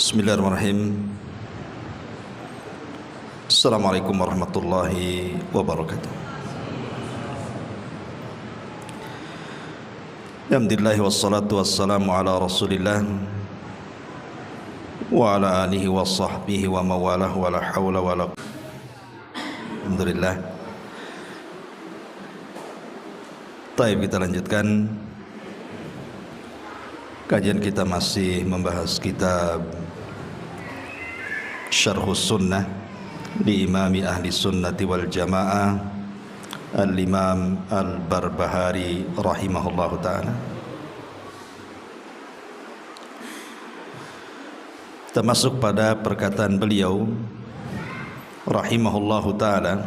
Bismillahirrahmanirrahim. Assalamualaikum warahmatullahi wabarakatuh. Alhamdulillah wassalatu wassalamu ala Rasulillah wa ala alihi wa sahbihi wa mawalah wa la hawla wa la quwwata. Alhamdulillah. Baik, kita lanjutkan kajian kita, masih membahas kitab Syarhus Sunnah di Imami Ahli Sunnati wal Jamaah Al-Imam Al-Barbahari rahimahullahu ta'ala. Kita masuk pada perkataan beliau rahimahullahu ta'ala,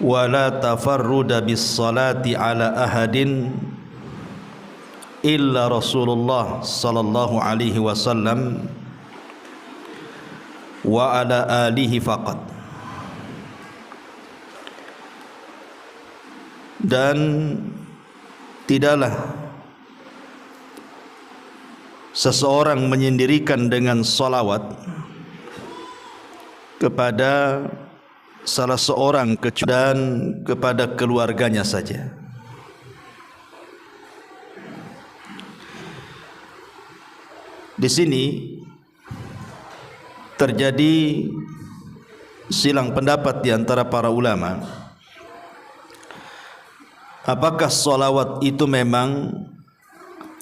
wala tafarruda bis salati ala ahadin illa Rasulullah sallallahu alaihi wasallam wa ala alihi faqat. Dan tidaklah seseorang menyendirikan dengan salawat kepada salah seorang dan kepada keluarganya saja. Di sini terjadi silang pendapat di antara para ulama, apakah salawat itu memang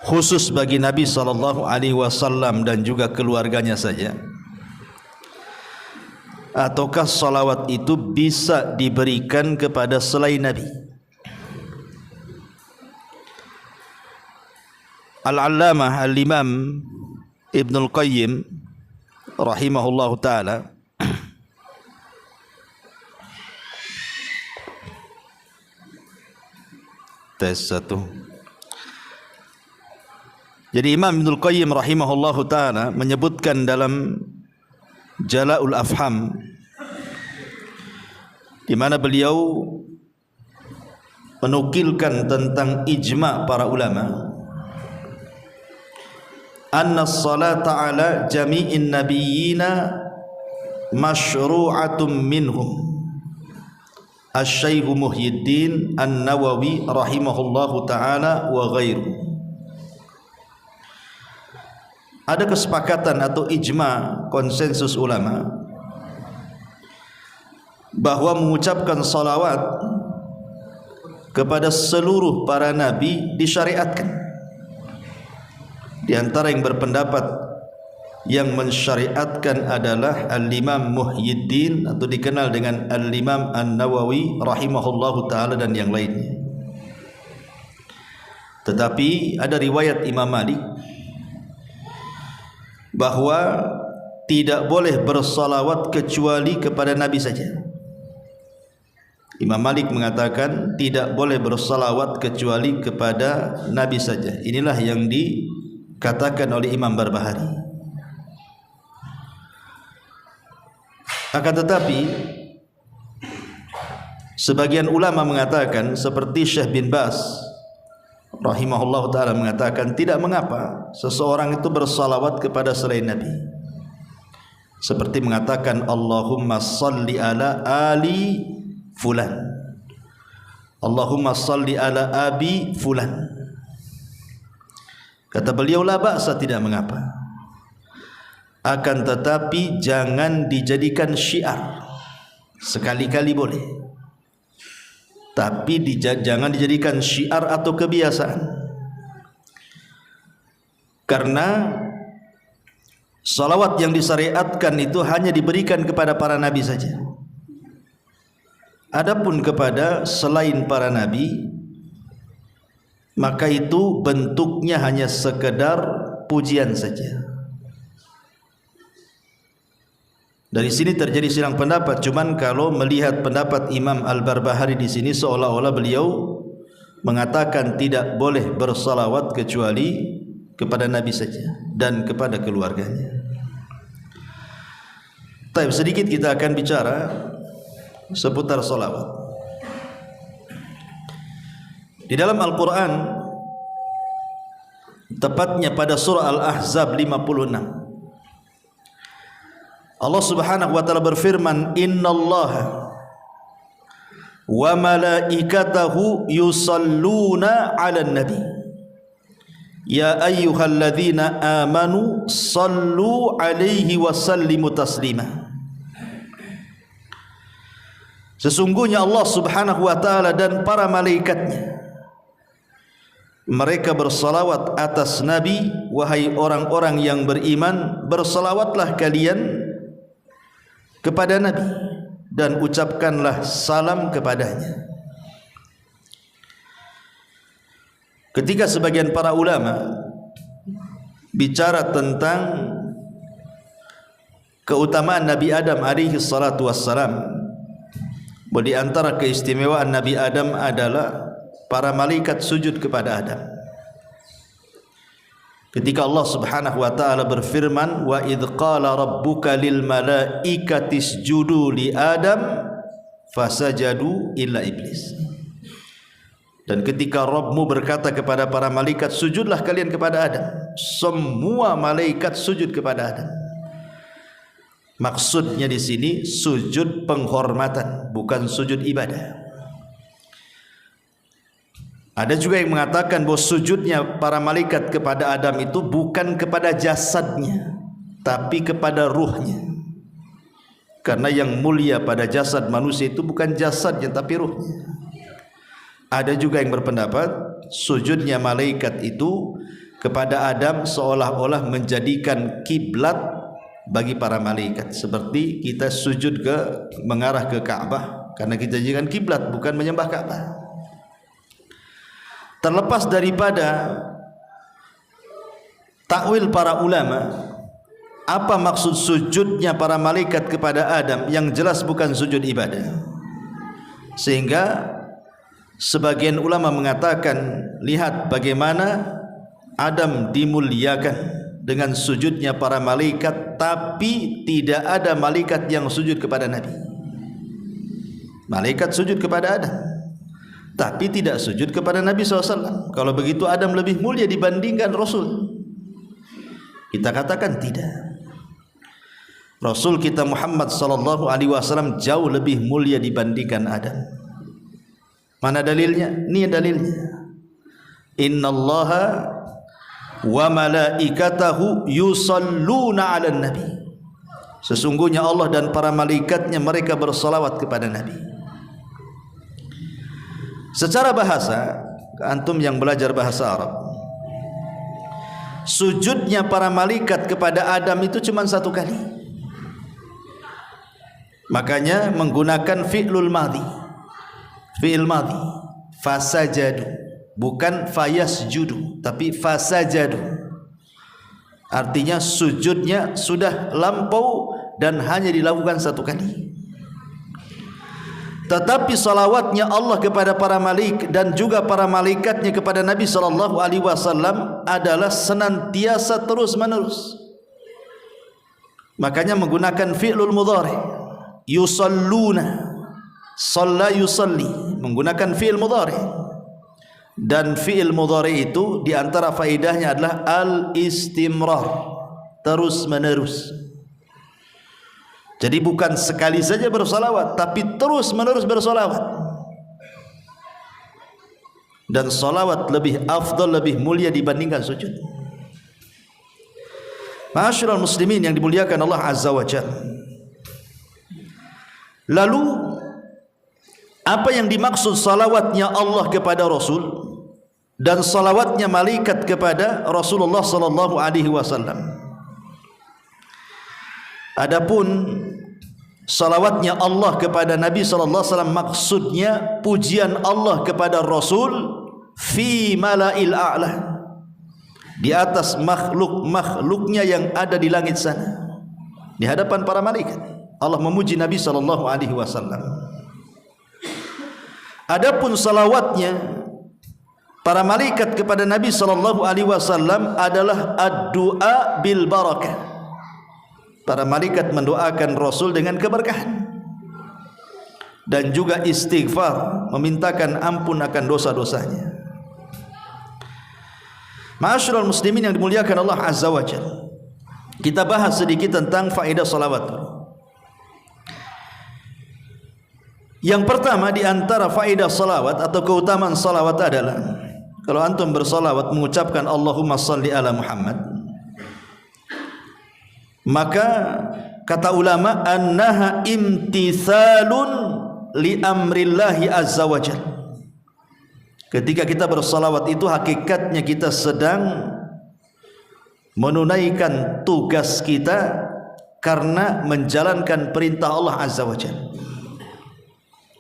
khusus bagi Nabi sallallahu alaihi wasallam dan juga keluarganya saja, ataukah salawat itu bisa diberikan kepada selain Nabi. Al-Allamah Al-Imam Ibnul Qayyim rahimahullahu ta'ala tes satu. Jadi Imam Ibnul Qayyim rahimahullahu ta'ala menyebutkan dalam Jala'ul Afham, di mana beliau menukilkan tentang ijma' para ulama, anna as-salata ala jami'in nabiyyina masyru'atun minhum. Asy-Syaikh Muhyiddin An-Nawawi rahimahullahu ta'ala wa ghairuhu. Ada kesepakatan atau ijma', konsensus ulama, bahwa mengucapkan salawat kepada seluruh para nabi disyariatkan. Di antara yang berpendapat yang mensyariatkan adalah Al-Imam Muhyiddin, atau dikenal dengan Al-Imam An-Nawawi rahimahullahu ta'ala, dan yang lainnya. Tetapi ada riwayat Imam Malik bahwa tidak boleh bersalawat kecuali kepada Nabi saja. Imam Malik mengatakan tidak boleh bersalawat kecuali kepada Nabi saja. Inilah yang dikatakan oleh Imam Barbahari. Akan tetapi sebagian ulama mengatakan, seperti Syekh bin Baz rahimahullah ta'ala mengatakan, tidak mengapa seseorang itu bersalawat kepada selain Nabi, seperti mengatakan Allahumma salli ala ali fulan, Allahumma salli ala abi fulan. Kata beliau, la ba'sa, tidak mengapa, akan tetapi jangan dijadikan syiar. Sekali-kali boleh, tapi jangan dijadikan syiar atau kebiasaan, karena salawat yang disyariatkan itu hanya diberikan kepada para nabi saja. Adapun kepada selain para nabi, maka itu bentuknya hanya sekedar pujian saja. Dari sini terjadi silang pendapat. Cuman kalau melihat pendapat Imam Al-Barbahari di sini, seolah-olah beliau mengatakan tidak boleh bersalawat kecuali kepada Nabi saja dan kepada keluarganya. Tapi sedikit kita akan bicara seputar salawat. Di dalam Al-Quran tepatnya pada surah Al-Ahzab 56. Allah Subhanahu wa taala berfirman, "Innallaha wa malaikatahu yusalluna 'alan nabi ya ayyuhalladzina amanu sallu 'alaihi wa sallimu taslima." Sesungguhnya Allah Subhanahu wa taala dan para malaikatnya mereka bersalawat atas Nabi. Wahai orang-orang yang beriman, bersalawatlah kalian kepada Nabi dan ucapkanlah salam kepadanya. Ketika sebagian para ulama bicara tentang keutamaan Nabi Adam alaihi salatu wassalam, bahwa di antara keistimewaan Nabi Adam adalah para malaikat sujud kepada Adam. Ketika Allah Subhanahu wa taala berfirman, "Wa idz qala rabbuka lil malaikati isjudu li Adam fasajadu illa iblis." Dan ketika Rabbmu berkata kepada para malaikat, sujudlah kalian kepada Adam, semua malaikat sujud kepada Adam. Maksudnya di sini sujud penghormatan, bukan sujud ibadah. Ada juga yang mengatakan bahwa sujudnya para malaikat kepada Adam itu bukan kepada jasadnya, tapi kepada ruhnya. Karena yang mulia pada jasad manusia itu bukan jasadnya, tapi ruhnya. Ada juga yang berpendapat sujudnya malaikat itu kepada Adam seolah-olah menjadikan kiblat bagi para malaikat, seperti kita sujud mengarah ke Ka'bah karena kita jadikan kiblat, bukan menyembah Ka'bah. Terlepas daripada takwil para ulama, apa maksud sujudnya para malaikat kepada Adam, yang jelas bukan sujud ibadah. Sehingga sebagian ulama mengatakan, lihat bagaimana Adam dimuliakan dengan sujudnya para malaikat, tapi tidak ada malaikat yang sujud kepada Nabi. Malaikat sujud kepada Adam, tapi tidak sujud kepada Nabi SAW. Kalau begitu Adam lebih mulia dibandingkan Rasul. Kita katakan tidak. Rasul kita Muhammad SAW jauh lebih mulia dibandingkan Adam. Mana dalilnya? Ini dalilnya. Innallaha wa malaikatahu yusalluna 'alan nabi. Sesungguhnya Allah dan para malaikatnya mereka bersalawat kepada Nabi. Secara bahasa, antum yang belajar bahasa Arab, sujudnya para malaikat kepada Adam itu cuma satu kali. Makanya menggunakan fi'lul madhi. Fi'il madhi, fasajadu, bukan fayasjudu, tapi fasajadu. Artinya sujudnya sudah lampau dan hanya dilakukan satu kali. Tetapi salawatnya Allah kepada para malaikat dan juga para malaikatnya kepada Nabi SAW adalah senantiasa terus menerus. Makanya menggunakan fi'lul mudhari, yusalluna, shalla yusalli, menggunakan fi'il mudhari. Dan fi'il mudhari itu diantara faedahnya adalah al-istimrar, terus menerus. Jadi bukan sekali saja bersalawat, tapi terus menerus bersalawat. Dan salawat lebih afdal, lebih mulia dibandingkan sujud. Ma'asyiral muslimin yang dimuliakan Allah Azza wa Jalla. Lalu apa yang dimaksud salawatnya Allah kepada Rasul dan salawatnya malaikat kepada Rasulullah sallallahu alaihi wasallam? Adapun salawatnya Allah kepada Nabi sallallahu alaihi wasallam maksudnya pujian Allah kepada Rasul fi mala'il a'la, di atas makhluk-makhluknya yang ada di langit sana, di hadapan para malaikat. Allah memuji Nabi sallallahu alaihi wasallam. Adapun salawatnya para malaikat kepada Nabi sallallahu alaihi wasallam adalah ad-du'a bil barakah. Para malaikat mendoakan Rasul dengan keberkahan dan juga istighfar, memintakan ampun akan dosa-dosanya. Ma'asyiral muslimin yang dimuliakan Allah Azza wa Jalla, kita bahas sedikit tentang faedah salawat. Yang pertama di antara faedah salawat atau keutamaan salawat adalah kalau antum bersalawat mengucapkan Allahumma salli ala Muhammad, maka kata ulama annaha imtithalun li amrillahi azza wa jalla. Ketika kita bersalawat itu hakikatnya kita sedang menunaikan tugas kita karena menjalankan perintah Allah azza wa jalla.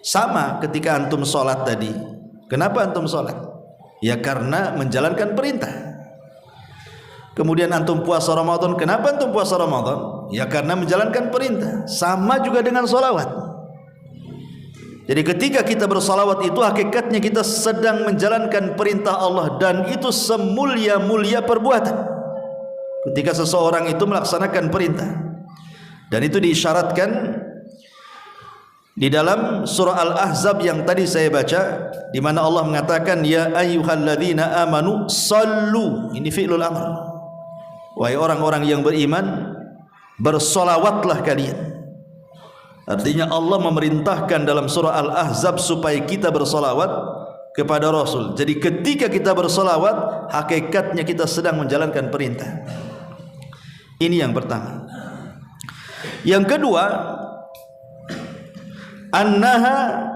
Sama ketika antum sholat tadi. Kenapa antum sholat? Ya karena menjalankan perintah. Kemudian antum puasa Ramadan. Kenapa antum puasa Ramadan? Ya karena menjalankan perintah. Sama juga dengan sholawat. Jadi ketika kita bersalawat itu hakikatnya kita sedang menjalankan perintah Allah, dan itu semulia-mulia perbuatan ketika seseorang itu melaksanakan perintah. Dan itu diisyaratkan di dalam surah Al-Ahzab yang tadi saya baca, di mana Allah mengatakan ya ayyuhalladzina amanu sallu. Ini fi'lul amr. Wahai orang-orang yang beriman, bersolawatlah kalian. Artinya Allah memerintahkan dalam surah Al-Ahzab supaya kita bersolawat kepada Rasul. Jadi ketika kita bersolawat, hakikatnya kita sedang menjalankan perintah. Ini yang pertama. Yang kedua, annaha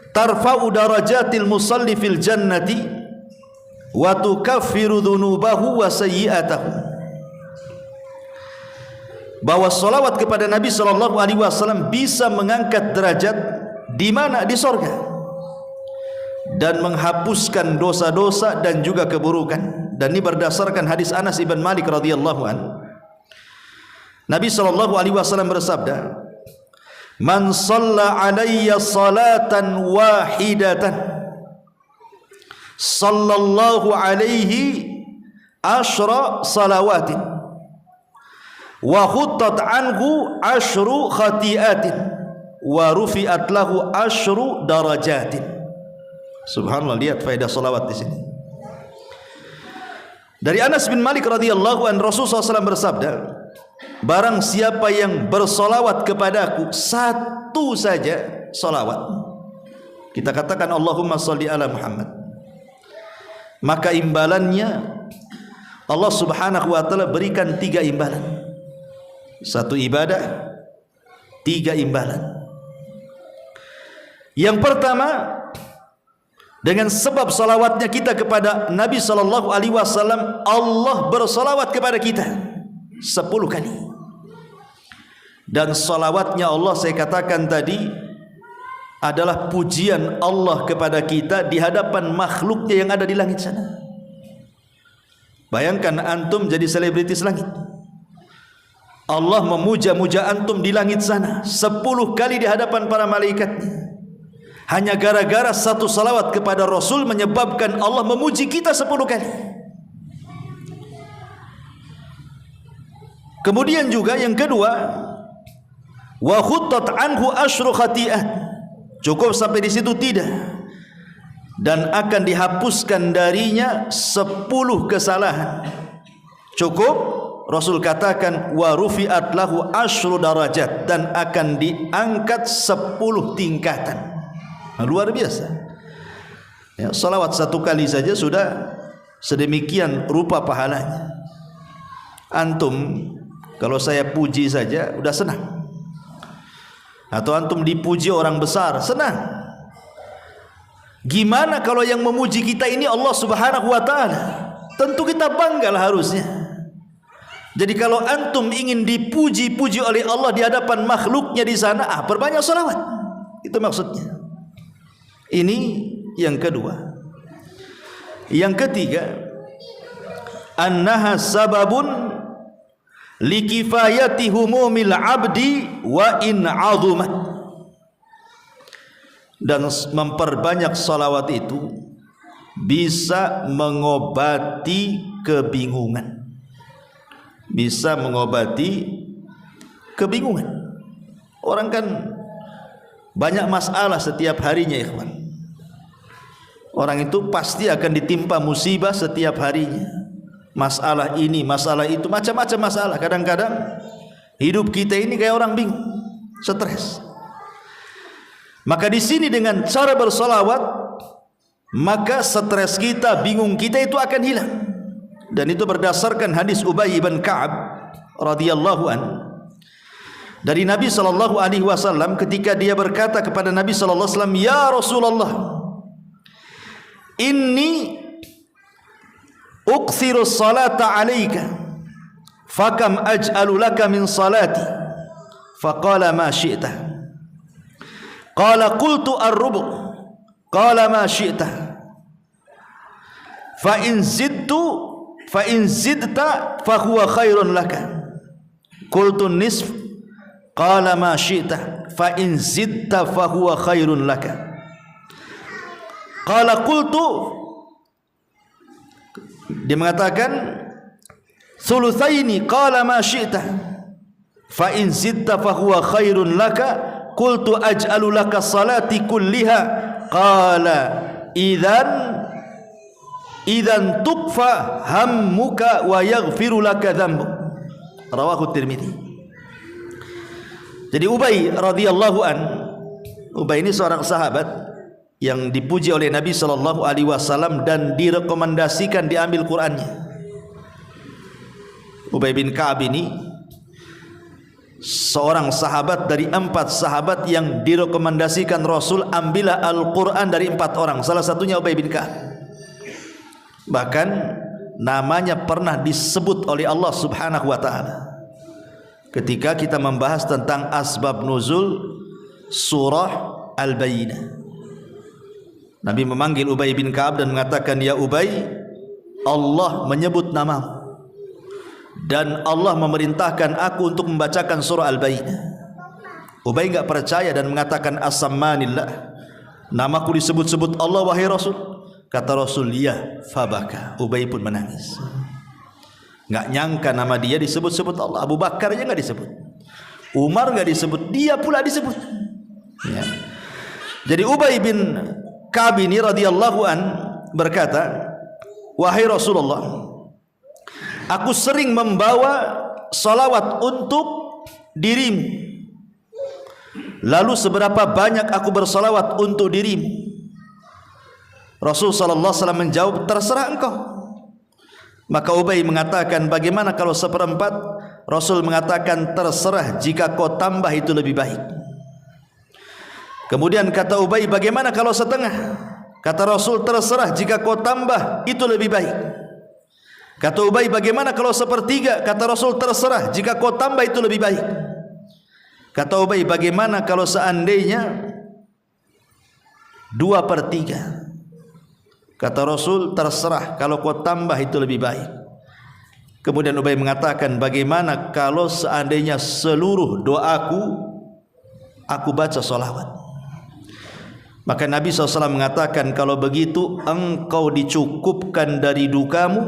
tarfa'u darajatil musalli fil jannati wa tukaffiru dhunubahu wa sayyi'atahu. Bahwa salawat kepada Nabi SAW bisa mengangkat derajat di mana? Di sorga, dan menghapuskan dosa-dosa dan juga keburukan. Dan ini berdasarkan hadis Anas ibn Malik radhiyallahu an. Nabi SAW bersabda, man shalla alayya salatan wahidatan sallallahu alaihi ashra salawatin wa khuttat anhu ashru khati'atin wa rufi'at lahu ashru darajatin. Subhanallah, lihat faedah salawat di sini. Dari Anas bin Malik radhiyallahu an, Rasulullah SAW bersabda, barang siapa yang bersolawat kepadaku satu saja solawat, kita katakan Allahumma salli ala Muhammad, maka imbalannya Allah subhanahu wa ta'ala berikan 3 imbalan. Satu ibadah, 3 imbalan. Yang pertama, dengan sebab salawatnya kita kepada Nabi SAW, Allah bersalawat kepada kita 10 kali. Dan salawatnya Allah, saya katakan tadi, adalah pujian Allah kepada kita di hadapan makhluknya yang ada di langit sana. Bayangkan antum jadi selebritis langit, Allah memuja-muja antum di langit sana 10 kali di hadapan para malaikatnya. Hanya gara-gara satu salawat kepada Rasul menyebabkan Allah memuji kita 10 kali. Kemudian juga yang kedua, wa khuttat anhu asyru khati'at. Cukup sampai di situ? Tidak. Dan akan dihapuskan darinya 10 kesalahan. Cukup? Rasul katakan wa rufi'at lahu asyru darajat, dan akan diangkat 10 tingkatan. Nah, luar biasa. Ya, salawat 1 kali saja sudah sedemikian rupa pahalanya. Antum kalau saya puji saja udah senang, atau antum dipuji orang besar senang. Gimana kalau yang memuji kita ini Allah Subhanahu wa ta'ala? Tentu kita banggalah harusnya. Jadi kalau antum ingin dipuji-puji oleh Allah di hadapan makhluknya di sana, perbanyak salawat. Itu maksudnya. Ini yang kedua. Yang ketiga, annaha sababun likifayati humumil abdi wa in azumat. Dan memperbanyak salawat itu bisa mengobati kebingungan. Bisa mengobati kebingungan. Orang kan banyak masalah setiap harinya, ikhwan. Orang itu pasti akan ditimpa musibah setiap harinya. Masalah ini, masalah itu, macam-macam masalah. Kadang-kadang hidup kita ini kayak orang bingung, stres. Maka di sini dengan cara bersolawat, maka stres kita, bingung kita itu akan hilang. Dan itu berdasarkan hadis Ubay bin Ka'ab radhiyallahu an dari Nabi sallallahu alaihi wasallam ketika dia berkata kepada Nabi sallallahu alaihi wasallam, "Ya Rasulullah, inni ukthiru salata alayka fakam aj'alu laka min salati?" Faqala ma syi'ta. Qala qultu ar-rubu'. Qala ma syi'ta. Fa in zidta fa huwa khairun laka. Qultu nisf. Qala ma syi'ta. Fa in zidta fa huwa khairun laka. Qala qultu, dia mengatakan thulutsaini. Qala ma syi'ta. Fa in zidta fa huwa khairun laka. Qultu aj'alu laka salati kulliha. Qala idzan tukfa hammuka wa yaghfiru laka dzambuk. Rawahu Tirmidzi. Jadi Ubay radhiyallahu an, Ubay ini seorang sahabat yang dipuji oleh Nabi sallallahu alaihi wasallam dan direkomendasikan diambil Qur'annya. Ubay bin Ka'ab ini seorang sahabat dari 4 sahabat yang direkomendasikan Rasul ambillah Al-Quran dari 4 orang. Salah satunya Ubay bin Ka'ab. Bahkan namanya pernah disebut oleh Allah subhanahu wa ta'ala ketika kita membahas tentang asbab nuzul surah Al-Bayyinah. Nabi memanggil Ubay bin Ka'ab dan mengatakan, "Ya Ubay, Allah menyebut namamu dan Allah memerintahkan aku untuk membacakan surah Al-Bayyinah." Ubay enggak percaya dan mengatakan, "As-sammanillah, namaku disebut-sebut Allah wahai Rasul." Kata Rasul, "Ya," fabaka. Ubay pun menangis. Enggak nyangka nama dia disebut-sebut Allah. Abu Bakar aja enggak disebut, Umar enggak disebut, dia pula disebut. Ya. Jadi Ubay bin Ka'ab ini radhiyallahu an berkata, "Wahai Rasulullah, aku sering membawa salawat untuk dirimu. Lalu seberapa banyak aku bersalawat untuk dirimu?" Rasul sallallahu alaihi wasallam menjawab, "Terserah engkau." Maka Ubay mengatakan, "Bagaimana kalau 1/4?" Rasul mengatakan, "Terserah, jika kau tambah itu lebih baik." Kemudian kata Ubay, "Bagaimana kalau 1/2?" Kata Rasul, "Terserah, jika kau tambah itu lebih baik." Kata Ubay, "Bagaimana kalau 1/3?" Kata Rasul, "Terserah, jika kau tambah itu lebih baik." Kata Ubay, "Bagaimana kalau seandainya 2/3?" Kata Rasul, "Terserah, kalau kau tambah itu lebih baik." Kemudian Ubay mengatakan, "Bagaimana kalau seandainya seluruh doaku aku baca salawat?" Maka Nabi SAW mengatakan, "Kalau begitu engkau dicukupkan dari dukamu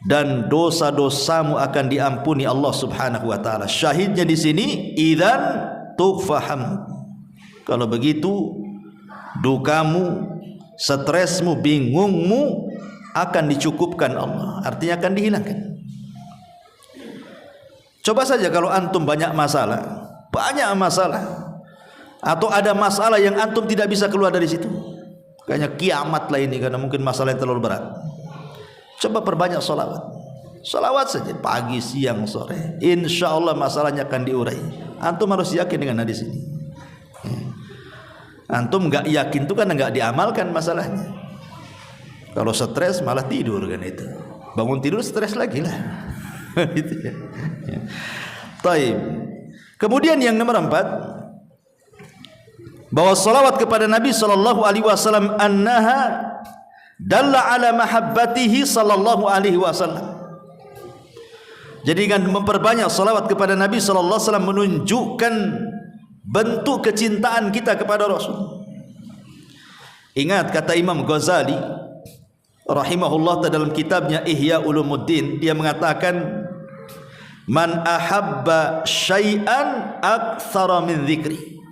dan dosa-dosamu akan diampuni Allah Subhanahu wa taala." Syahidnya di sini, idzan tughfaham. Kalau begitu dukamu, stresmu, bingungmu akan dicukupkan Allah. Artinya akan dihilangkan. Coba saja kalau antum banyak masalah, atau ada masalah yang antum tidak bisa keluar dari situ, kayaknya kiamat lah ini karena mungkin masalah yang terlalu berat. Coba perbanyak salawat. Salawat saja pagi, siang, sore. Insya Allah masalahnya akan diurai. Antum harus yakin dengan hadis ini. Antum enggak yakin itu kan enggak diamalkan masalahnya. Kalau stres malah tidur kan itu. Bangun tidur stres lagi lah. Gitu ya. Taib. Kemudian yang nomor 4, bahwa salawat kepada Nabi sallallahu alaihi wasallam annaha dalla ala mahabbatihi sallallahu alaihi wasallam. Jadi dengan memperbanyak salawat kepada Nabi sallallahu alaihi wasallam menunjukkan bentuk kecintaan kita kepada Rasul. Ingat kata Imam Ghazali rahimahullah dalam kitabnya Ihya Ulumuddin, dia mengatakan, "Man ahabba syai'an aktsara min dzikri."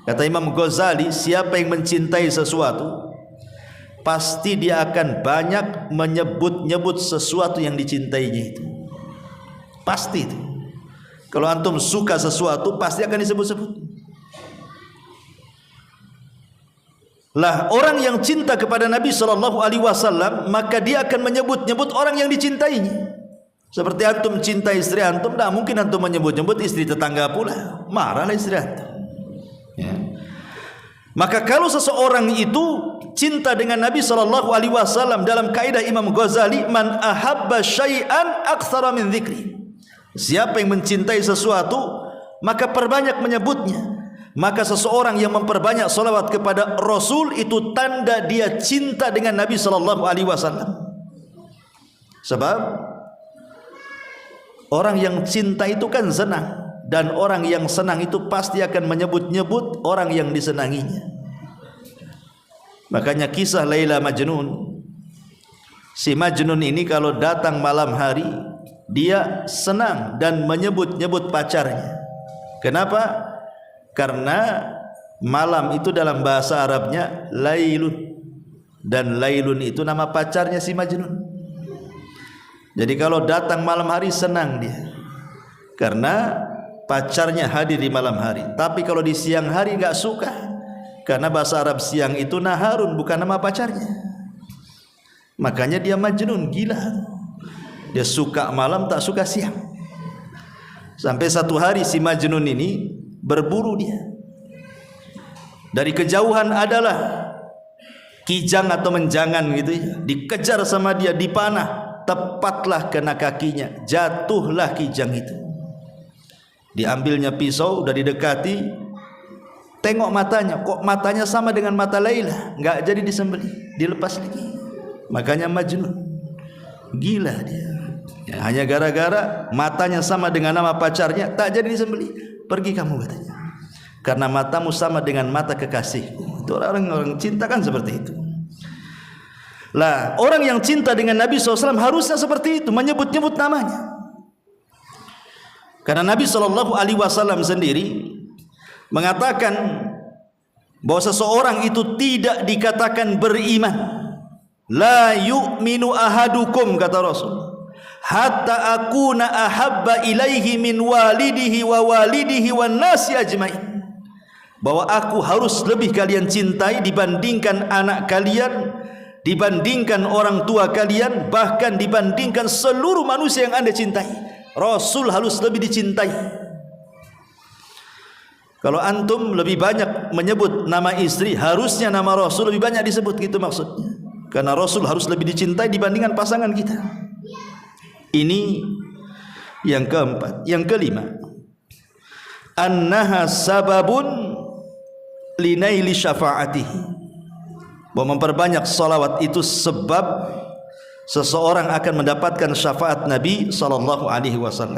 Kata Imam Ghazali, siapa yang mencintai sesuatu, pasti dia akan banyak menyebut-nyebut sesuatu yang dicintainya itu. Pasti itu. Kalau antum suka sesuatu pasti akan disebut-sebut. Lah orang yang cinta kepada Nabi SAW, maka dia akan menyebut-nyebut orang yang dicintainya. Seperti antum cinta istri antum, tidak mungkin antum menyebut-nyebut istri tetangga pula, marahlah istri antum. Ya. Maka kalau seseorang itu cinta dengan Nabi SAW, dalam kaidah Imam Ghazali, man ahabba syai'an aktsara min dzikri. Siapa yang mencintai sesuatu, maka perbanyak menyebutnya. Maka seseorang yang memperbanyak salawat kepada Rasul itu tanda dia cinta dengan Nabi SAW. Sebab orang yang cinta itu kan senang, dan orang yang senang itu pasti akan menyebut-nyebut orang yang disenanginya. Makanya kisah Laila Majnun, si Majnun ini kalau datang malam hari dia senang dan menyebut-nyebut pacarnya. Kenapa? Karena malam itu dalam bahasa Arabnya lailun, dan lailun itu nama pacarnya si Majnun. Jadi kalau datang malam hari senang dia, karena pacarnya hadir di malam hari. Tapi kalau di siang hari enggak suka, karena bahasa Arab siang itu naharun, bukan nama pacarnya. Makanya dia Majnun, gila. Dia suka malam, tak suka siang. Sampai satu hari si Majnun ini berburu dia. Dari kejauhan adalah kijang atau menjangan gitu ya, dikejar sama dia, dipanah, tepatlah kena kakinya, jatuhlah kijang itu. Diambilnya pisau, udah didekati, tengok matanya, kok matanya sama dengan mata Laila, enggak jadi disembelih, dilepas lagi. Makanya Majnun, gila dia. Ya, hanya gara-gara matanya sama dengan nama pacarnya, tak jadi disembelih. Pergi kamu katanya, karena matamu sama dengan mata kekasihku. Itu orang cinta kan seperti itu. Lah orang yang cinta dengan Nabi SAW harusnya seperti itu, menyebut-nyebut namanya. Karena Nabi SAW sendiri mengatakan bahwa seseorang itu tidak dikatakan beriman. La yu'minu ahadukum, kata Rasul, hatta akuna ahabba ilaihi min walidihi wa walidihi wan nasi ajmain. Bahwa aku harus lebih kalian cintai dibandingkan anak kalian, dibandingkan orang tua kalian, bahkan dibandingkan seluruh manusia yang Anda cintai. Rasul harus lebih dicintai. Kalau antum lebih banyak menyebut nama istri, harusnya nama Rasul lebih banyak disebut, gitu maksudnya. Karena Rasul harus lebih dicintai dibandingkan pasangan kita. Ini yang keempat. Yang kelima, annaha sababun linaili syafaatihi, bahwa memperbanyak salawat itu sebab seseorang akan mendapatkan syafaat Nabi SAW.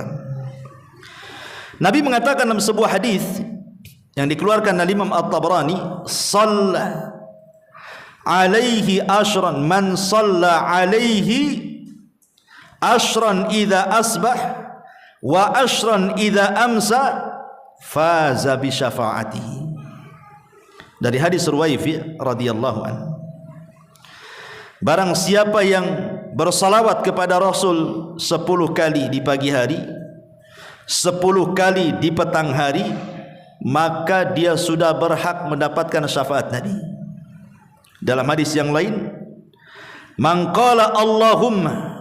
Nabi mengatakan dalam sebuah hadis yang dikeluarkan oleh Imam At-Tabrani, "Shalla alaihi ashran man shalla alaihi ashran idza asbah wa ashran idza amsa faza bi syafaatihi." Dari hadis Ruwaifi radhiyallahu anhu, barang siapa yang bersalawat kepada Rasul 10 kali di pagi hari, 10 kali di petang hari, maka dia sudah berhak mendapatkan syafaat Nabi. Dalam hadis yang lain, man qala Allahumma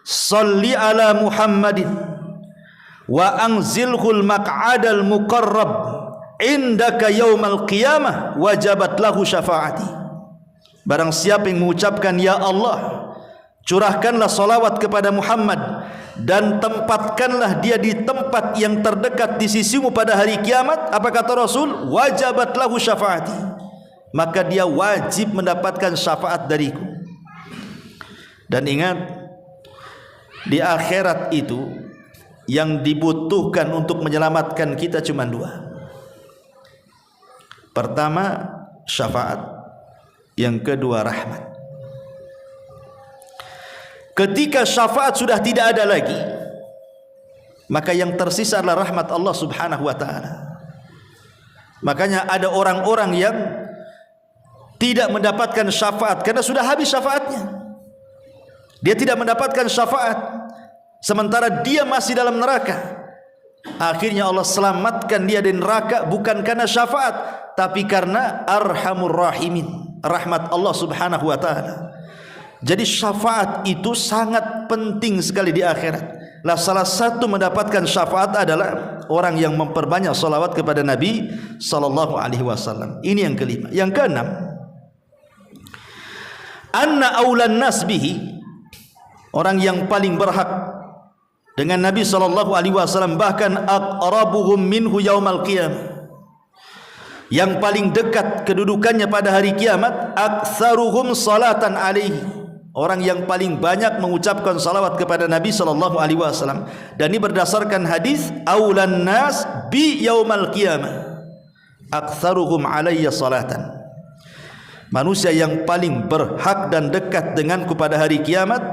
salli ala Muhammadin wa anzilhul maq'adal muqarrab indaka yaumal qiyamah wajabat lahu syafaati. Barang siapa yang mengucapkan ya Allah, curahkanlah salawat kepada Muhammad dan tempatkanlah dia di tempat yang terdekat di sisimu pada hari kiamat, apa kata Rasul? Wajabat lahu syafaati, maka dia wajib mendapatkan syafaat dariku. Dan ingat, di akhirat itu yang dibutuhkan untuk menyelamatkan kita cuma 2. Pertama syafaat, yang kedua rahmat. Ketika syafaat sudah tidak ada lagi, maka yang tersisa adalah rahmat Allah Subhanahu wa taala. Makanya ada orang-orang yang tidak mendapatkan syafaat karena sudah habis syafaatnya. Dia tidak mendapatkan syafaat sementara dia masih dalam neraka. Akhirnya Allah selamatkan dia dari neraka bukan karena syafaat, tapi karena Arhamur Rahimin, rahmat Allah Subhanahu wa taala. Jadi syafaat itu sangat penting sekali di akhirat. Lah salah satu mendapatkan syafaat adalah orang yang memperbanyak salawat kepada Nabi sallallahu alaihi wasallam. Ini yang kelima. Yang keenam, anna aulan nas bihi, orang yang paling berhak dengan Nabi sallallahu alaihi wasallam, bahkan aqrabuhum minhu yaumal qiyamah, yang paling dekat kedudukannya pada hari kiamat, aktsaruhum salatan alaihi, orang yang paling banyak mengucapkan salawat kepada Nabi sallallahu alaihi wasallam. Dan ini berdasarkan hadis aulan nas bi yaumal qiyamah aktsaruhum alayya salatan. Manusia yang paling berhak dan dekat denganku pada hari kiamat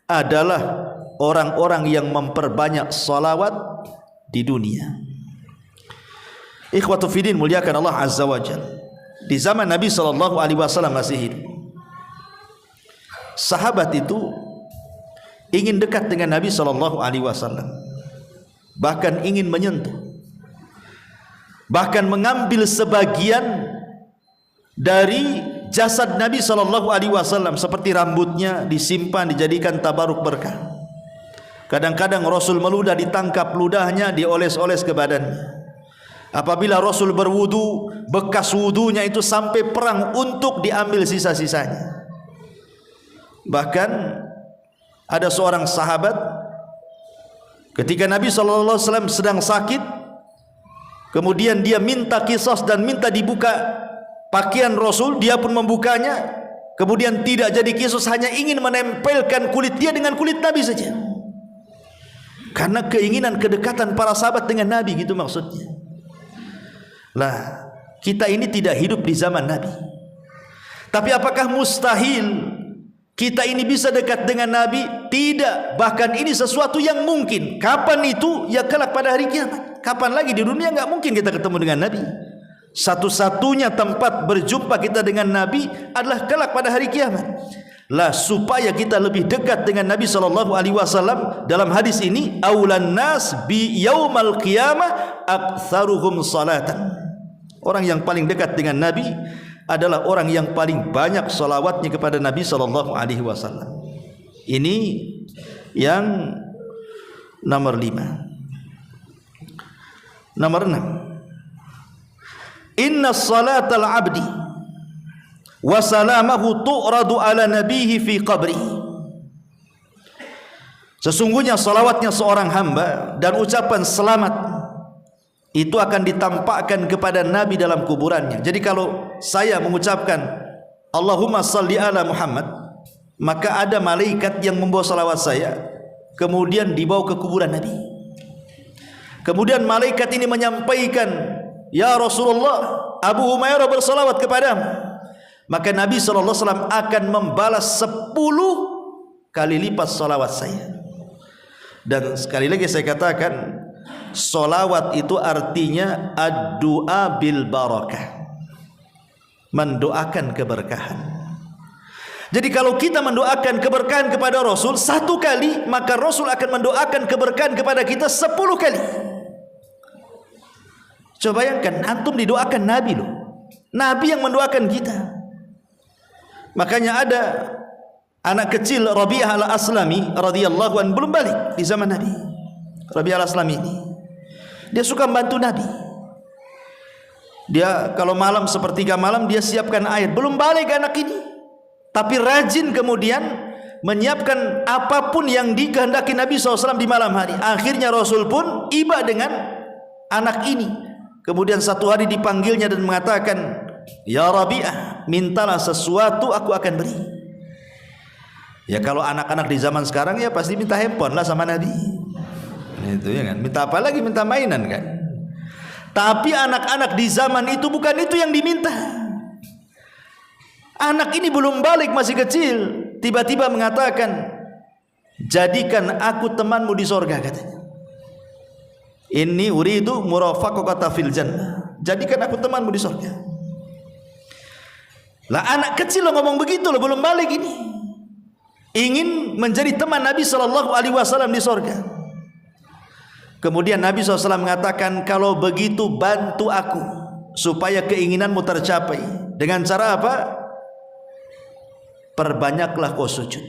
adalah orang-orang yang memperbanyak salawat di dunia. Ikhwatu fiddin, muliakan Allah azza wa jalla. Di zaman Nabi sallallahu alaihi wasallam masih hidup, sahabat itu ingin dekat dengan Nabi sallallahu alaihi wasallam, bahkan ingin menyentuh, bahkan mengambil sebagian dari jasad Nabi sallallahu alaihi wasallam, seperti rambutnya disimpan dijadikan tabaruk berkah. Kadang-kadang Rasul meludah, ditangkap ludahnya, dioles-oles ke badannya. Apabila Rasul berwudu, bekas wudunya itu sampai perang untuk diambil sisa-sisanya. Bahkan ada seorang sahabat ketika Nabi SAW sedang sakit, kemudian dia minta qisas dan minta dibuka pakaian Rasul, dia pun membukanya, kemudian tidak jadi qisas, hanya ingin menempelkan kulit dia dengan kulit Nabi saja, karena keinginan kedekatan para sahabat dengan Nabi, gitu maksudnya. Lah, kita ini tidak hidup di zaman Nabi, tapi apakah mustahil kita ini bisa dekat dengan Nabi? Tidak, bahkan ini sesuatu yang mungkin. Kapan itu? Ya kelak pada hari kiamat. Kapan lagi? Di dunia enggak mungkin kita ketemu dengan Nabi. Satu-satunya tempat berjumpa kita dengan Nabi adalah kelak pada hari kiamat. Lah, supaya kita lebih dekat dengan Nabi sallallahu alaihi wasallam, dalam hadis ini aulan nas bi yaumal qiyamah aktsaruhum salatan. Orang yang paling dekat dengan Nabi adalah orang yang paling banyak salawatnya kepada Nabi sallallahu alaihi wasallam. Ini yang nomor 5. Nomor 6, inna salatal abdi wa salamahu tu'radu ala nabihi fi qabri. Sesungguhnya salawatnya seorang hamba dan ucapan selamat itu akan ditampakkan kepada Nabi dalam kuburannya. Jadi kalau saya mengucapkan Allahumma salli ala Muhammad, maka ada malaikat yang membawa salawat saya, kemudian dibawa ke kuburan Nabi. Kemudian malaikat ini menyampaikan, ya Rasulullah, Abu Humairah bersalawat kepadamu. Maka Nabi SAW akan membalas 10 kali lipat salawat saya. Dan sekali lagi saya katakan, salawat itu artinya ad-du'a bil barakah, mendoakan keberkahan. Jadi kalau kita mendoakan keberkahan kepada Rasul 1 kali, maka Rasul akan mendoakan keberkahan kepada kita 10 kali. Coba bayangkan, antum didoakan Nabi loh, Nabi yang mendoakan kita. Makanya ada anak kecil Rabi'ah al-Aslami radhiyallahu anhu, belum balik di zaman Nabi. Rabi'ah al-Aslami ini, dia suka membantu Nabi. Dia kalau malam, sepertiga malam, dia siapkan air. Belum balik anak ini, tapi rajin kemudian menyiapkan apapun yang dikehendaki Nabi SAW di malam hari. Akhirnya Rasul pun iba dengan anak ini. Kemudian satu hari dipanggilnya dan mengatakan, ya Rabi'ah, mintalah sesuatu, aku akan beri. Ya kalau anak-anak di zaman sekarang ya pasti minta handphone lah sama Nabi. Itu ya kan, minta apa lagi, minta mainan kan. Tapi anak-anak di zaman itu bukan itu yang diminta. Anak ini belum balik, masih kecil, tiba-tiba mengatakan, jadikan aku temanmu di sorga, katanya. Inni uridu murafaqata fil jannah, jadikan aku temanmu di sorga. Lah anak kecil lo ngomong begitu lo belum balik ini. Ingin menjadi teman Nabi SAW di sorga. Kemudian Nabi SAW mengatakan, kalau begitu bantu aku supaya keinginanmu tercapai. Dengan cara apa? Perbanyaklah kau sujud.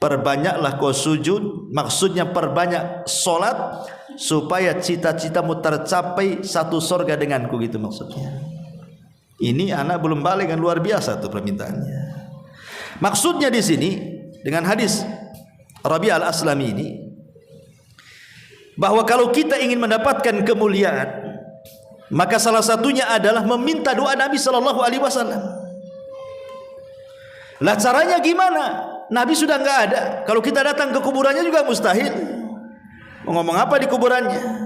Perbanyaklah kau sujud. Maksudnya perbanyak solat supaya cita-citamu tercapai satu sorga denganku, gitu maksudnya. Ini anak belum balik kan, luar biasa tuh permintaannya. Maksudnya di sini dengan hadis Rabi' al-Aslami ini, bahwa kalau kita ingin mendapatkan kemuliaan, maka salah satunya adalah meminta doa Nabi sallallahu alaihi wasallam. Lah caranya gimana? Nabi sudah enggak ada. Kalau kita datang ke kuburannya juga mustahil. Mau ngomong apa di kuburannya?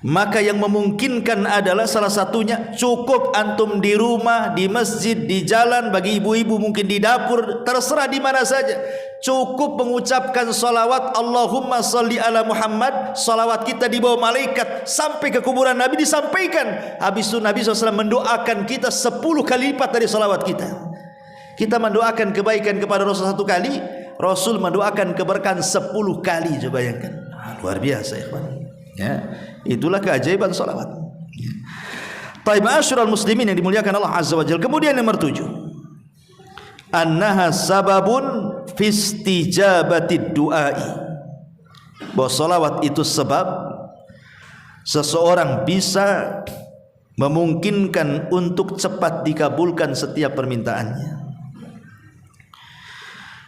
Maka yang memungkinkan adalah salah satunya cukup antum di rumah, di masjid, di jalan, bagi ibu-ibu mungkin di dapur, terserah di mana saja. Cukup mengucapkan salawat Allahumma salli ala Muhammad. Salawat kita dibawa malaikat sampai ke kuburan Nabi, disampaikan. Habis itu Nabi SAW mendoakan kita 10 kali lipat dari salawat kita. Kita mendoakan kebaikan kepada Rasul 1 kali, Rasul mendoakan keberkahan 10 kali. Coba bayangkan, luar biasa ya kawan. Ya, itulah keajaiban salawat. Taib ma'asyiral muslimin yang dimuliakan Allah Azza wa Jalla. Kemudian nomor 7, annaha sababun fi istijabatid du'ai. Bahwa salawat itu sebab seseorang bisa memungkinkan untuk cepat dikabulkan setiap permintaannya.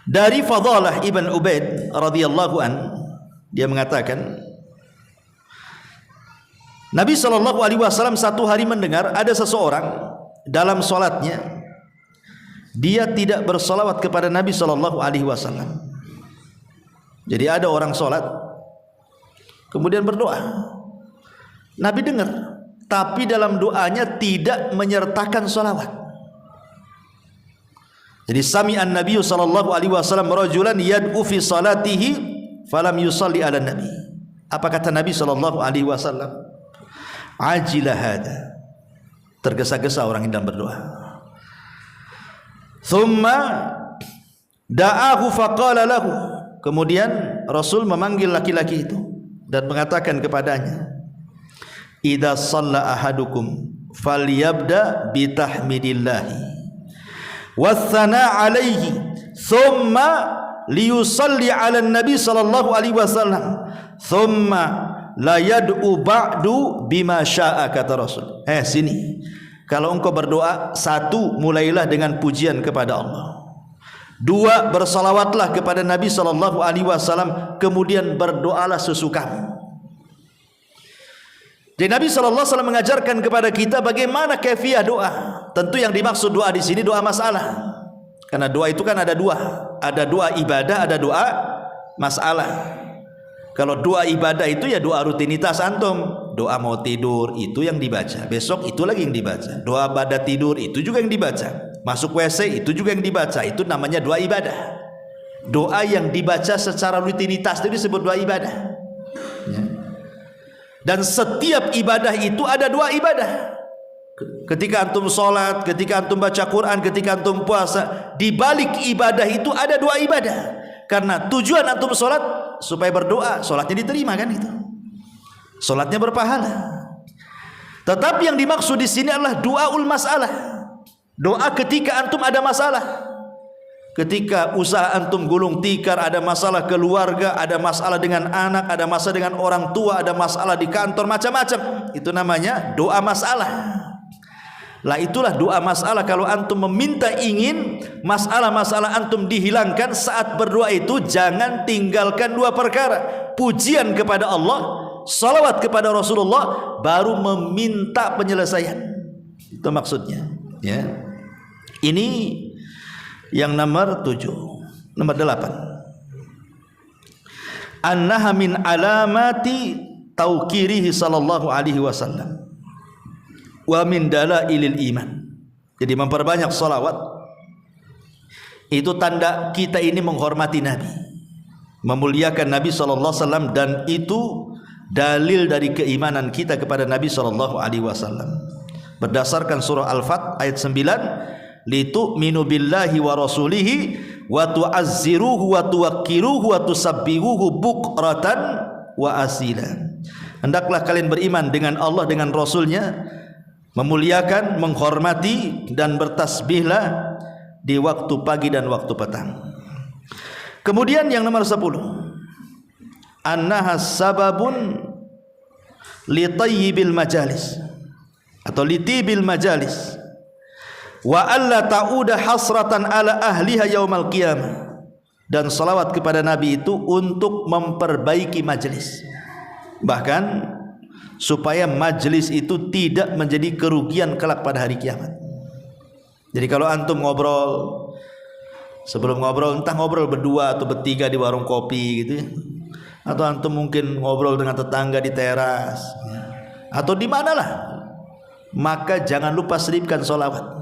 Dari Fadalah ibn Ubaid radhiyallahu an, dia mengatakan, Nabi SAW satu hari mendengar ada seseorang dalam solatnya dia tidak bersolawat kepada Nabi SAW. Jadi ada orang solat kemudian berdoa, Nabi dengar, tapi dalam doanya tidak menyertakan solawat. Jadi sami'an Nabi SAW rajulan yad'u fi salatihi falam yusalli ala Nabi. Apa kata Nabi SAW? Ajilah hada, tergesa-gesa orang ini dalam berdoa. Thumma da'ahu faqala lahu, kemudian Rasul memanggil laki-laki itu dan mengatakan kepadanya, idza shalla ahadukum falyabda bitahmidillahi wathana alaihi thumma liyusalli ala nabi sallallahu alaihi wasallam thumma la yad'u ba'du bima sya'a, kata Rasul. Sini, kalau engkau berdoa, 1, mulailah dengan pujian kepada Allah. 2, bersalawatlah kepada Nabi SAW, kemudian berdoalah sesukamu. Jadi Nabi SAW mengajarkan kepada kita bagaimana kaifiah doa. Tentu yang dimaksud doa di sini doa masalah. Karena doa itu kan ada 2, ada doa ibadah, ada doa masalah. Kalau doa ibadah itu ya doa rutinitas antum. Doa mau tidur itu yang dibaca, besok itu lagi yang dibaca. Doa pada tidur itu juga yang dibaca. Masuk WC itu juga yang dibaca. Itu namanya doa ibadah. Doa yang dibaca secara rutinitas itu disebut doa ibadah. Dan setiap ibadah itu ada doa ibadah. Ketika antum sholat, ketika antum baca Quran, ketika antum puasa, di balik ibadah itu ada doa ibadah. Karena tujuan antum sholat supaya berdoa, sholatnya diterima kan itu. Sholatnya berpahala. Tetapi yang dimaksud di sini adalah doaul masalah. Doa ketika antum ada masalah. Ketika usaha antum gulung tikar, ada masalah keluarga, ada masalah dengan anak, ada masalah dengan orang tua, ada masalah di kantor, macam-macam. Itu namanya doa masalah. Lah itulah doa masalah. Kalau antum meminta ingin masalah-masalah antum dihilangkan saat berdoa itu, jangan tinggalkan 2 perkara: pujian kepada Allah, salawat kepada Rasulullah, baru meminta penyelesaian. Itu maksudnya ya. Ini yang nomor 7. Nomor 8, annaha min alamati tauqirihi sallallahu alaihi wasallam wa min dalailil iman. Jadi memperbanyak salawat itu tanda kita ini menghormati Nabi, memuliakan Nabi SAW, dan itu dalil dari keimanan kita kepada Nabi SAW. berdasarkan surah Al-Fat ayat 9, litu'minu billahi wa rasulihi wa tu'azziruhu wa tuwaqqiruhu wa tusabbihuhu bukratan wa asila. Hendaklah kalian beriman dengan Allah, dengan Rasulnya, memuliakan, menghormati dan bertasbihlah di waktu pagi dan waktu petang. Kemudian yang nomor 10, annaha sababun li tayyibil majalis atau litibil majalis wa alla ta'uda hasratan ala ahliha yaumal qiyamah. Dan salawat kepada Nabi itu untuk memperbaiki majelis, bahkan supaya majelis itu tidak menjadi kerugian kelak pada hari kiamat. Jadi kalau antum ngobrol, sebelum ngobrol entah ngobrol berdua atau bertiga di warung kopi gitu ya, atau antum mungkin ngobrol dengan tetangga di teras atau di manalah, maka jangan lupa selipkan sholawat.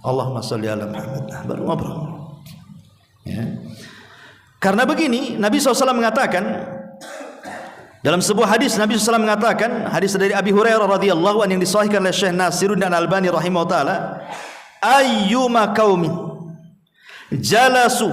Allahumma sholli ala Muhammad, baru ngobrol ya. Karena begini, Nabi SAW mengatakan dalam sebuah hadis, Nabi SAW mengatakan, hadis dari Abi Hurairah radhiyallahu anhu yang disahihkan oleh Syekh Nasiruddin Al-Albani rahimahullah taala, ayyuma qaumin jalasu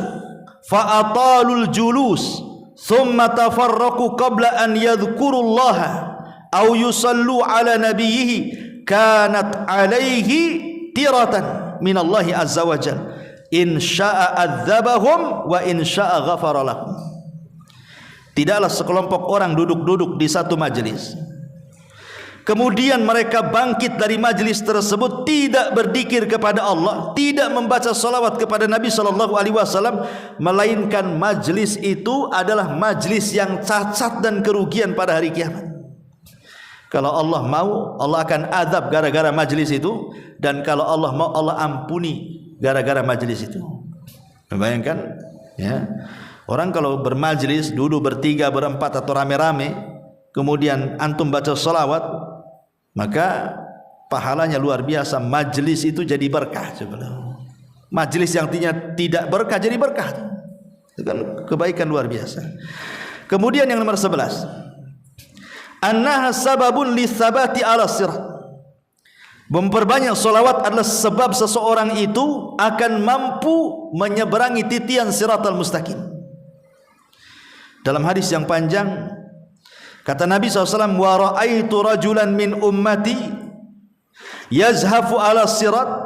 fa atalul julus thumma tafarraqu qabla an yadhkurullaha aw yusallu ala nabiyhi kanat alaihi tiratan minallahi azza wajalla in syaa adzabahum wa in syaa ghafara lahum. Tidaklah sekelompok orang duduk-duduk di satu majelis, kemudian mereka bangkit dari majelis tersebut tidak berzikir kepada Allah, tidak membaca salawat kepada Nabi SAW, melainkan majelis itu adalah majelis yang cacat dan kerugian pada hari kiamat. Kalau Allah mau, Allah akan azab gara-gara majelis itu, dan kalau Allah mau, Allah ampuni gara-gara majelis itu. Bayangkan ya, orang kalau bermajelis duduk bertiga, berempat atau rame-rame, kemudian antum baca salawat, maka pahalanya luar biasa. Majelis itu jadi berkah. Majelis yang tidak berkah jadi berkah, itu kan kebaikan luar biasa. Kemudian yang nomor 11, annaha sababun lisabati ala sirat. Memperbanyak solawat adalah sebab seseorang itu akan mampu menyeberangi titian siratal mustaqim. Dalam hadis yang panjang kata Nabi SAW, wa ra'aitu rajulan min ummati yazhafu ala sirat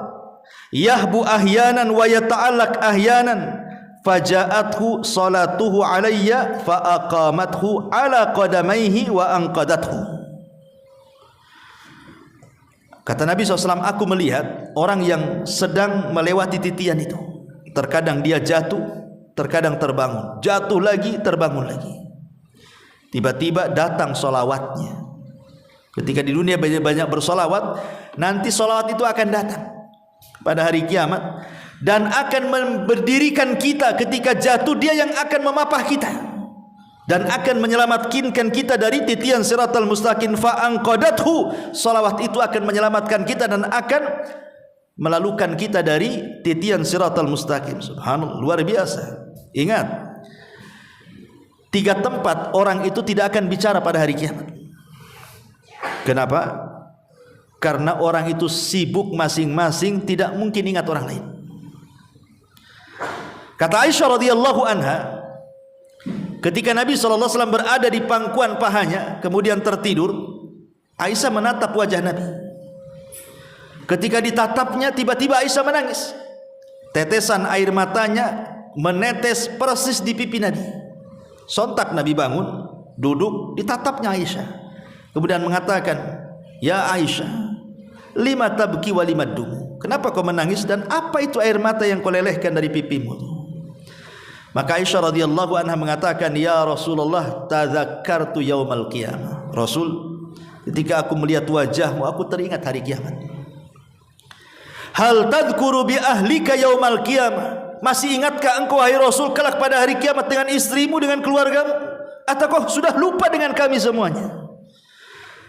yahbu ahyanan wa yata'allaq ahyanan faja'athu salatuhu alayya fa aqamathu ala qadamaihi wa anqadathu. Kata Nabi SAW, aku melihat orang yang sedang melewati titian itu. Terkadang dia jatuh, terkadang terbangun, jatuh lagi, terbangun lagi. Tiba-tiba datang solawatnya. Ketika di dunia banyak bersolawat, nanti solawat itu akan datang pada hari kiamat dan akan berdirikan kita. Ketika jatuh, dia yang akan memapah kita dan akan menyelamatkan kita dari titian siratal mustaqim. Fa anqadathu, salawat itu akan menyelamatkan kita dan akan melalukan kita dari titian siratal mustaqim. Subhanallah, luar biasa. Ingat, 3 tempat orang itu tidak akan bicara pada hari kiamat. Kenapa? Karena orang itu sibuk masing-masing, tidak mungkin ingat orang lain. Kata Aisyah radhiyallahu anha, ketika Nabi SAW berada di pangkuan pahanya, kemudian tertidur, Aisyah menatap wajah Nabi. Ketika ditatapnya, tiba-tiba Aisyah menangis. Tetesan air matanya menetes persis di pipi Nabi. Sontak Nabi bangun, duduk, ditatapnya Aisyah. Kemudian mengatakan, ya Aisyah, lima tabki wa lima dumu. Kenapa kau menangis dan apa itu air mata yang kau lelehkan dari pipimu? Maka Aisyah radhiyallahu anha mengatakan, ya Rasulullah, tadzakkartu yaumal qiyamah. Rasul, ketika aku melihat wajahmu, aku teringat hari kiamat. Hal tadhkuru bi ahlika yaumal qiyamah. Masih ingatkah engkau wahai Rasul kelak pada hari kiamat dengan istrimu, dengan keluargamu? Ataukah sudah lupa dengan kami semuanya?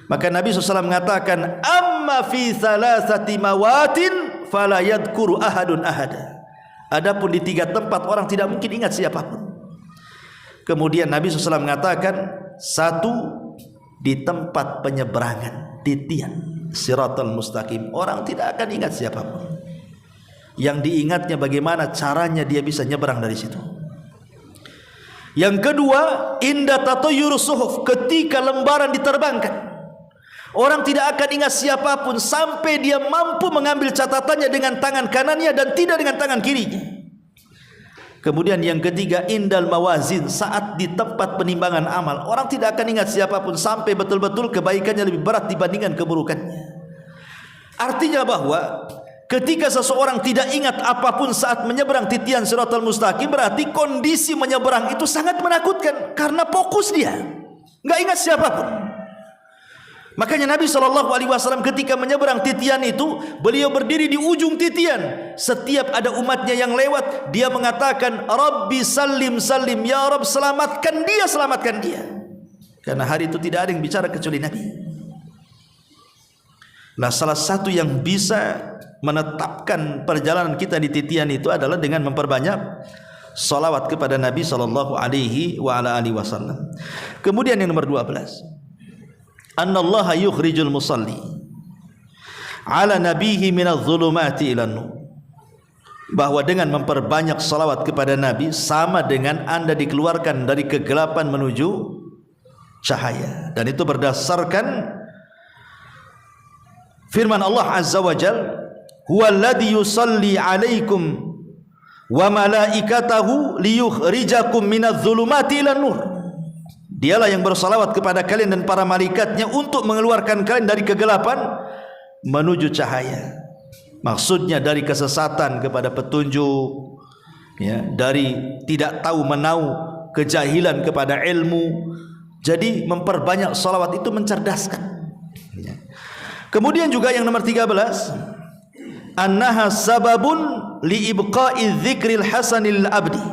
Maka Nabi SAW mengatakan, amma fi thalathati mawatin fala yadhkuru ahadun ahada. Adapun di 3 tempat orang tidak mungkin ingat siapapun. Kemudian Nabi SAW mengatakan, 1 di tempat penyeberangan titian. siratal mustaqim, orang tidak akan ingat siapapun. Yang diingatnya bagaimana caranya dia bisa nyebrang dari situ. Yang kedua, inda tatayyur suhuf, ketika lembaran diterbangkan, orang tidak akan ingat siapapun sampai dia mampu mengambil catatannya dengan tangan kanannya dan tidak dengan tangan kirinya. Kemudian yang ketiga, indal mawazin, saat di tempat penimbangan amal, orang tidak akan ingat siapapun sampai betul-betul kebaikannya lebih berat dibandingkan keburukannya. Artinya bahwa ketika seseorang tidak ingat apapun saat menyeberang titian siratal mustaqim, berarti kondisi menyeberang itu sangat menakutkan karena fokus dia, nggak ingat siapapun. Makanya Nabi SAW ketika menyeberang titian itu, beliau berdiri di ujung titian. Setiap ada umatnya yang lewat, dia mengatakan, Rabbi salim salim, ya Rabb selamatkan dia, selamatkan dia. Karena hari itu tidak ada yang bicara kecuali Nabi. Nah, salah satu yang bisa menetapkan perjalanan kita di titian itu adalah dengan memperbanyak salawat kepada Nabi SAW. Kemudian yang nomor 12, annallaha yukhrijul musalli ala nabihi minadh dhulumati ilan nur, bahwa dengan memperbanyak salawat kepada Nabi sama dengan Anda dikeluarkan dari kegelapan menuju cahaya. Dan itu berdasarkan firman Allah Azza wa Jalla, huwallazi yusalli alaikum wa malaikatahu liyukhrijakum minadh dhulumati ilan nur. Dialah yang bersalawat kepada kalian dan para malaikatnya untuk mengeluarkan kalian dari kegelapan menuju cahaya. Maksudnya dari kesesatan kepada petunjuk, ya, dari tidak tahu menau, kejahilan kepada ilmu. Jadi memperbanyak salawat itu mencerdaskan, ya. Kemudian juga yang nomor 13, annaha sababun li ibqa'i dzikril hasanil abdi,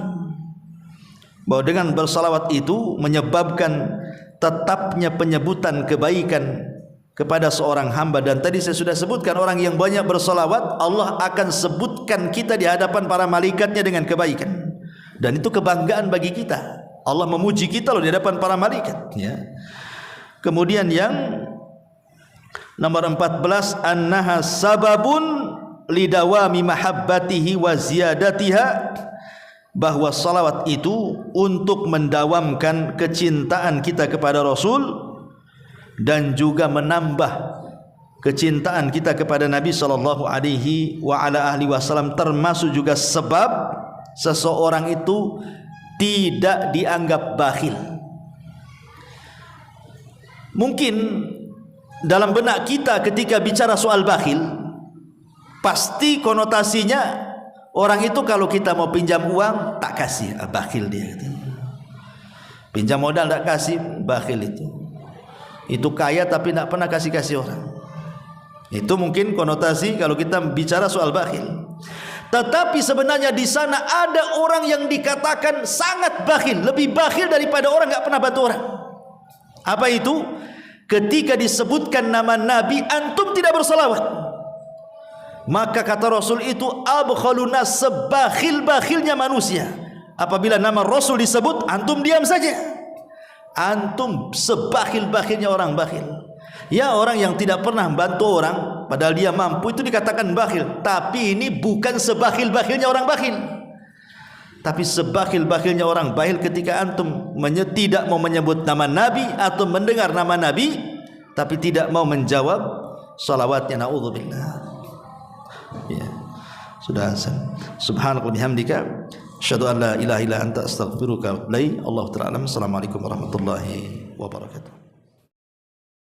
bahwa dengan bersalawat itu menyebabkan tetapnya penyebutan kebaikan kepada seorang hamba. Dan tadi saya sudah sebutkan, orang yang banyak bersalawat, Allah akan sebutkan kita di hadapan para malaikatnya dengan kebaikan. Dan itu kebanggaan bagi kita, Allah memuji kita loh di hadapan para malaikat, ya. Kemudian yang nomor 14, annaha sababun lidawami mahabbatihi wa ziyadatiha, bahwa salawat itu untuk mendawamkan kecintaan kita kepada Rasul dan juga menambah kecintaan kita kepada Nabi SAW, termasuk juga sebab seseorang itu tidak dianggap bakhil. Mungkin dalam benak kita ketika bicara soal bakhil, pasti konotasinya orang itu kalau kita mau pinjam uang tak kasih, bakhil dia gitu. Pinjam modal tak kasih, bakhil itu. Itu kaya tapi tak pernah kasih orang. Itu mungkin konotasi kalau kita bicara soal bakhil. Tetapi sebenarnya di sana ada orang yang dikatakan sangat bakhil, lebih bakhil daripada orang enggak pernah bantu orang. Apa itu? Ketika disebutkan nama Nabi, antum tidak bersalawat. Maka kata Rasul itu abkhaluna, sebakhil-bakhilnya manusia. Apabila nama Rasul disebut, antum diam saja. Antum sebakhil-bakhilnya orang bakhil. Ya, orang yang tidak pernah bantu orang padahal dia mampu itu dikatakan bakhil. Tapi ini bukan sebakhil-bakhilnya orang bakhil. Tapi sebakhil-bakhilnya orang bakhil ketika antum tidak mau menyebut nama Nabi atau mendengar nama Nabi tapi tidak mau menjawab salawatnya. Na'udzubillah. Ya, sudah azan. Subhanallah bihamdika, asyhadu an la ilaha illa anta, astaghfiruka wa atubu ilaik. Allahu ta'ala. Assalamualaikum warahmatullahi wabarakatuh.